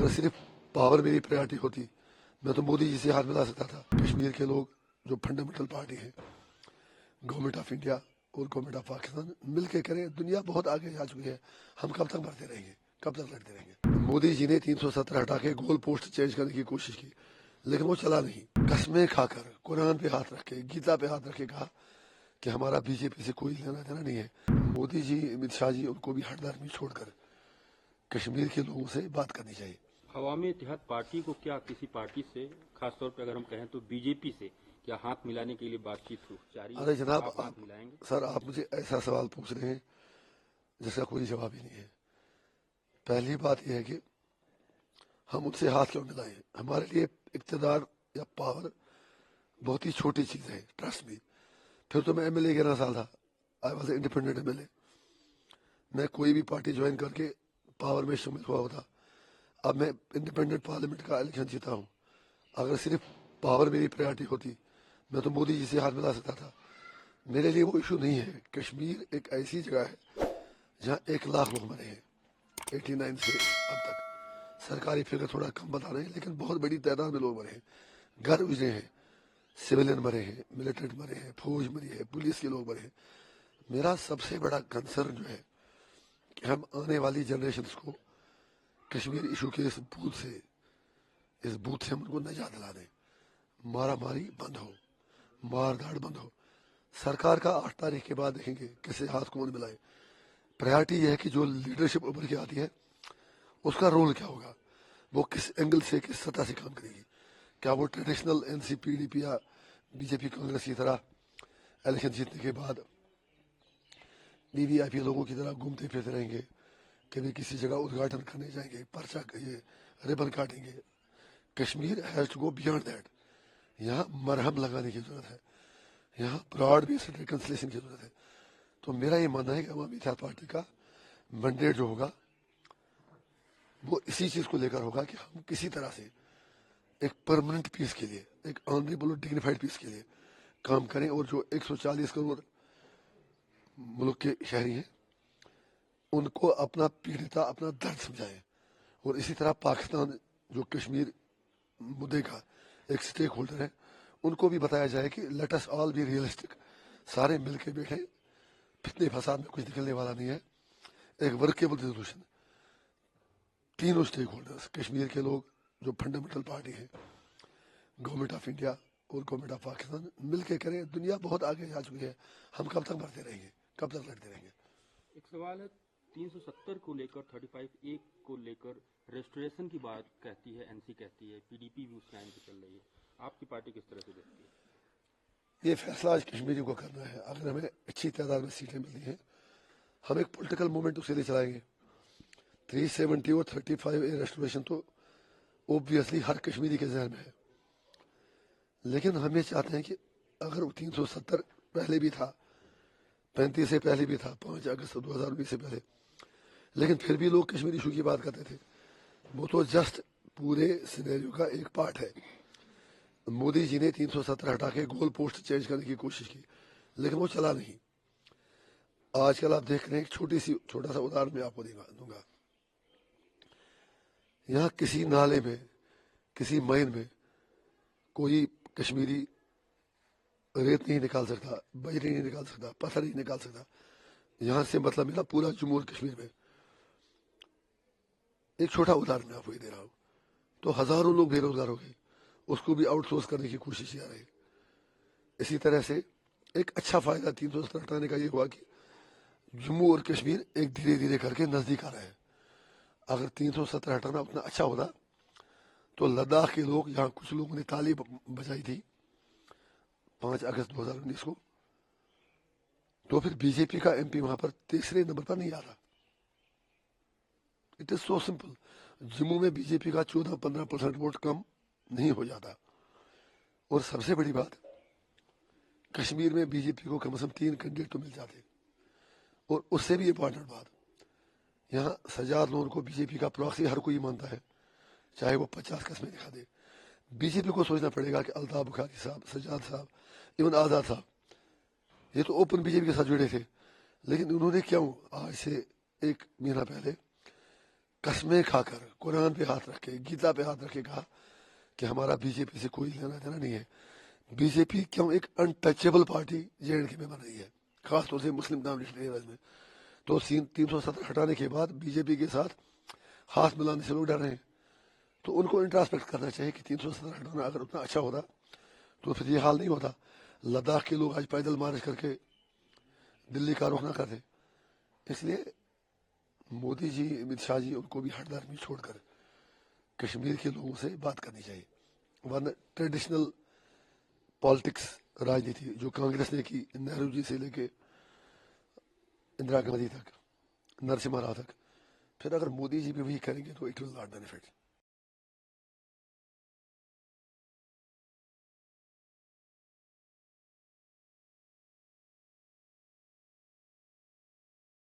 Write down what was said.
اگر صرف پاور میری پریارٹی ہوتی میں تو مودی جی سے ہاتھ ملا سکتا تھا. کشمیر کے لوگ جو فنڈامنٹل پارٹی ہے, گورنمنٹ آف انڈیا اور گورنمنٹ آف پاکستان مل کے کریں. دنیا بہت آگے جا چکی ہے, ہم کب تک مرتے رہیں گے, کب تک لڑتے رہیں گے. مودی جی نے 370 ہٹا کے گول پوسٹ چینج کرنے کی کوشش کی, لیکن وہ چلا نہیں. قسمیں کھا کر قرآن پہ ہاتھ رکھ کے, گیتا پہ ہاتھ رکھ کے کہا کہ ہمارا بی جے پی سے کوئی لینا دینا نہیں ہے. مودی جی, امت شاہ جی, ان کو بھی ہٹ درمی چھوڑ کر کشمیر کے لوگوں سے بات کرنی چاہیے. عوامی اتحاد پارٹی کو کیا کسی پارٹی سے, خاص طور پہ اگر ہم کہیں تو بی جے پی سے, کیا ہاتھ ملانے کے لیے بات چیت جاری ہے؟ ارے جناب, آپ ہاتھ ملائیں گے؟ سر آپ مجھے ایسا سوال پوچھ رہے ہیں جس کا کوئی جواب ہی نہیں ہے. پہلی بات یہ ہے کہ ہم ان سے ہاتھ کیوں ملائیں. ہمارے لیے اقتدار یا پاور بہت ہی چھوٹی چیز ہے, ٹرسٹ می. پھر تو میں ایم ایل اے 11 سال تھا, I was independent M L A. میں کوئی بھی پارٹی جوائن کر کے پاور میں شامل ہوا ہوتا. اب میں انڈیپینڈنٹ پارلیمنٹ کا الیکشن جیتا ہوں. اگر صرف پاور میری پریارٹی ہوتی میں تو مودی جی سے ہاتھ ملا سکتا تھا. میرے لیے وہ ایشو نہیں ہے. کشمیر ایک ایسی جگہ ہے جہاں 1 لاکھ لوگ مرے ہیں 89 سے اب تک. سرکاری فگر تھوڑا کم بتا رہے ہیں, لیکن بہت بڑی تعداد میں لوگ مرے ہیں. گھر اجڑے ہیں, سویلین مرے ہیں, ملٹنٹ مرے ہیں, فوج مری ہے, پولیس کے لوگ مرے ہیں. میرا سب سے بڑا کنسرن جو ہے کہ ہم آنے والی جنریشنز کو کشمیر ایشو کے اس بوتھ سے ہم ان کو نجات دلا دیں. مارا ماری بند ہو, مار دھاڑ بند ہو. سرکار کا 8 تاریخ کے بعد دیکھیں گے کسے ہاتھ کون ملائے. پریارٹی یہ ہے کہ جو لیڈرشپ ابھر کے آتی ہے اس کا رول کیا ہوگا, وہ کس اینگل سے, کس سطح سے کام کرے گی. کیا وہ traditional N C P D P یا بی جے پی کانگریس کی طرح الیکشن جیتنے کے بعد وی وی آئی پی لوگوں کی طرح گھومتے پھرتے رہیں گے, کبھی کسی جگہ ادگھاٹن کرنے جائیں گے, پرچہ یہ ریبن کاٹیں گے. Kashmir has to go beyond that. یہاں مرہم لگانے کی ضرورت ہے, یہاں براڈ بیسڈ ریکنسلیشن کی ضرورت ہے. تو میرا یہ ماننا ہے کہ عوامی اتحاد پارٹی کا مینڈیٹ جو ہوگا وہ اسی چیز کو لے کر ہوگا کہ ہم کسی طرح سے ایک پرماننٹ پیس کے لیے, ایک آنریبل اور ڈگنیفائڈ پیس کے لیے کام کریں. اور جو 140 کروڑ ملک کے شہری ہیں ان کو اپنا پیڑتا, اپنا درد سمجھائیں. اور اسی طرح پاکستان جو کشمیر مدعے کا ایک سٹیک ہولڈر ہے, ان کو بھی بتایا جائے کہ let us all be realistic. سارے مل کے بیٹھیں, فتنے فساد میں کچھ نکلنے والا نہیں ہے. ایک ورکیبل ریزولوشن, تینوں سٹیک ہولڈرز, کشمیر کے لوگ جو فنڈامنٹل پارٹی ہے, گورنمنٹ آف انڈیا اور گورنمنٹ آف پاکستان مل کے کریں. دنیا بہت آگے جا چکی ہے, ہم کب تک مرتے رہیں گے, کب تک لڑتے رہیں گے. ایک سوال ہے, 370 کو لے کر 35A کو لے کر ریسٹوریشن کی بات کہتی ہے, این سی کہتی ہے, پی ڈی پی بھی اس لائن پہ چل رہی ہے. آپ کی پارٹی کس طرح سے دیکھتی ہے؟ یہ فیصلہ آج کشمیری کو کرنا ہے. اگر ہمیں اچھی تعداد میں سیٹیں ملتی ہیں, ہم ایک پولیٹیکل موومنٹ اس کے لیے چلائیں گے. 370 اور 35A ریسٹوریشن تو اوبویسلی ہر کشمیری کے ذہن میں ہے, لیکن ہم یہ چاہتے ہیں کہ اگر 370 پہلے بھی تھا, 35 سے پہلے بھی تھا, 5 اگست 2019 سے پہلے, لیکن پھر بھی لوگ کشمیری ایشو کی بات کرتے تھے. وہ تو جسٹ پورے سینیریو کا ایک پارٹ ہے. مودی جی نے 370 ہٹا کے گول پوسٹ چینج کرنے کی کوشش کی, لیکن وہ چلا نہیں. آج کل آپ دیکھ رہے ہیں ایک چھوٹا سا ادہرن میں آپ کو دوں گا. یہاں کسی نالے میں, کسی مائن میں کوئی کشمیری ریت نہیں نکال سکتا, بجری نہیں نکال سکتا, پتھر نہیں نکال سکتا. یہاں سے مطلب میرا پورا جموں کشمیر میں ایک چھوٹا ادہرن میں آپ کو یہ دے رہا ہوں. تو ہزاروں لوگ بے روزگار ہو گئے, اس کو بھی آؤٹ سورس کرنے کی کوشش کی جا رہی ہے. اسی طرح سے ایک اچھا فائدہ 370 ہٹانے کا یہ ہوا کہ جموں اور کشمیر ایک دھیرے دھیرے کر کے نزدیک آ رہے ہیں. اگر 370 ہٹانا اتنا اچھا ہوتا تو لداخ کے لوگ, یہاں کچھ لوگوں نے تالی بجائی تھی 5 اگست 2019 کو, تو پھر بی جے پی کا ایم پی وہاں پر تیسرے نمبر پر نہیں آ رہا. It is so simple. Jammu میں بی جے پی کا 14-15% ووٹ کم نہیں ہو جاتا. اور سب سے بڑی بات, کشمیر میں بی جے پی کو کم از کم 3 کینڈیڈیٹ تو مل جاتے. اور اس سے بھی امپورٹنٹ بات, یہاں سجاد لون کو بی جے پی کا پراکسی ہر کوئی مانتا ہے, چاہے وہ 50 قسمیں دکھا دے. بی جے پی کو سوچنا پڑے گا کہ الطاف بخاری صاحب, سجاد صاحب, ایون آزاد صاحب, یہ تو اوپن بی جے پی کے ساتھ جڑے تھے, لیکن انہوں نے کیوں آج سے 1 مہینہ پہلے قسمیں کھا کر قرآن پہ ہاتھ رکھ کے گیتا پہ ہاتھ رکھ کے کہا کہ ہمارا بی جے پی سے کوئی لینا دینا نہیں ہے. بی جے پی کیوں ایک انٹچیبل پارٹی جے اینڈ کے میں بن رہی ہے, خاص طور سے مسلم ڈومینیشن ایریاز میں. تو 370 ہٹانے کے بعد بی جے پی کے ساتھ ہاتھ ملانے سے لوگ ڈر رہے ہیں. تو ان کو انٹراسپیکٹ کرنا چاہیے کہ 370 ہٹانا اگر اتنا اچھا ہوتا تو پھر یہ حال نہیں ہوتا. لداخ کے لوگ آج پیدل مارچ کر کے دلی کا رخ نہ کرتے. اس لیے مودی جی, امت شاہ جی, ان کو بھی ہٹ درمی چھوڑ کر کشمیر کے لوگوں سے بات کرنی چاہیے. ورنہ ٹریڈیشنل پالیٹکس راجنیتی جو کانگریس نے کی نہرو جی سے لے کے اندرا گاندھی تک, نرسمہا راؤ تک, پھر اگر مودی جی بھی وہی کریں گے تو اٹ ول ناٹ بینیفٹ.